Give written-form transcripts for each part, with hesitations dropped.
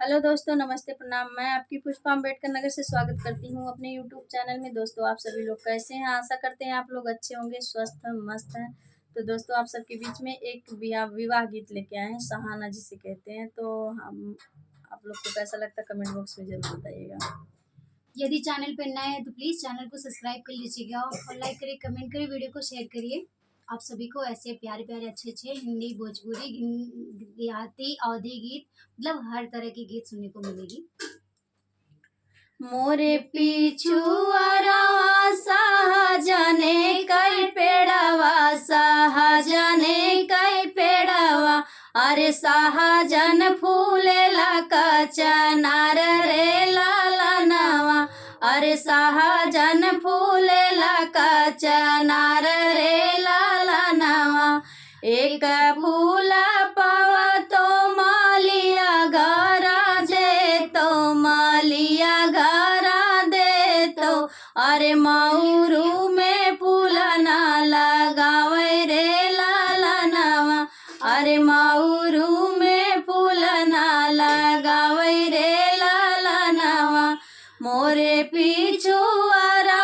Hello दोस्तों, नमस्ते, प्रणाम। मैं आपकी पुष्पा अम्बेडकर नगर से स्वागत करती हूँ अपने यूट्यूब चैनल में। दोस्तों, आप सभी लोग कैसे हैं? आशा करते हैं आप लोग अच्छे होंगे, स्वस्थ हैं, मस्त हैं। तो दोस्तों, आप सबके बीच में एक विवाह गीत लेके आए हैं, सहाना जिसे कहते हैं। तो हम आप लोग को कैसा लगता है कमेंट बॉक्स में जरूर बताइएगा। यदि चैनल पर नए हैं तो प्लीज़ चैनल को सब्सक्राइब कर लीजिएगा और लाइक करिए, कमेंट करिए, वीडियो को शेयर करिए। आप सभी को ऐसे प्यारे प्यारे अच्छे अच्छे हिंदी, भोजपुरी, देहाती, अवधी गीत, मतलब हर तरह के गीत सुनने को मिलेगी। मोरे पिछुआरा शाहजने कई पेड़ावा, शाहजने कई पेड़ावा। अरे शाहजन फूलेला कचनार रे लालनवा। अरे शाहजन फूलेला कचनार रे लालनवा। एक फूला पावा तो मालिया घरा जे तो मालिया घरा दे तो। अरे मऊरू में फूल ना लगावे रे लालनवा। अरे मऊरू में फूल ना लगावे रे लालनवा। मोरे पिछुआरा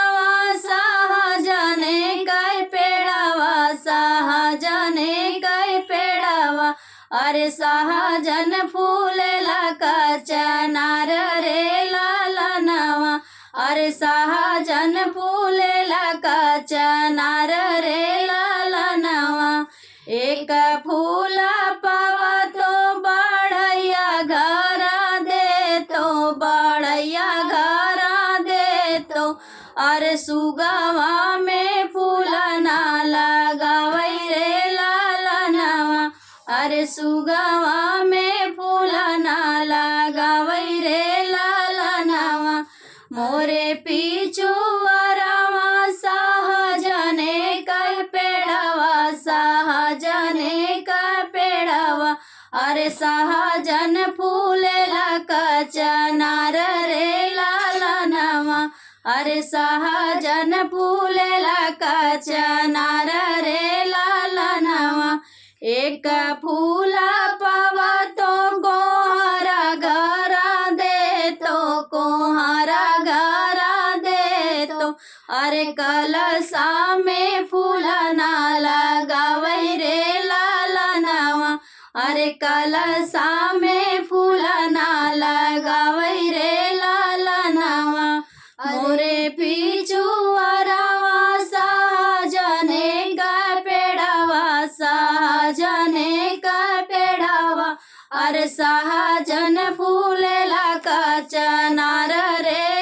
शाहजने कई पेड़ावा, शाहजने कई पेड़ावा। अरे शाहजन फूलेला कचनार रे लालनवा। अरे शाहजन फूलेला कचनार रे लालनवा। एक फूला पावा तो बढ़ैया घरा दे तो, बढ़ैया घरा दे तो। अरे सुगवा में फूल ना लगावै रे लालनवा। अरे सुगवा में फूल ना लगावै रे लालनवा। मोरे पिछुआरा शाहजने कई पेड़ावा, शाहजने कई पेड़ावा। अरे शाहजन फूलेला कचनार रे लालनवा। अरे शाहजन फूलेला कचनार रे लालनवा। एक फूला पावा तो कोहरा घरा दे तो, कोहरा घरा दे तो। अरे कलशा में फूल ना लगावै रे लालनवा। अरे कलशा में फूल ना लगावै रे लालनवा। मोरे पिछुआरा शाहजने का पेड़ावा, शाहजने का पेड़ावा। अरे शाहजन फूलेला कचनार रे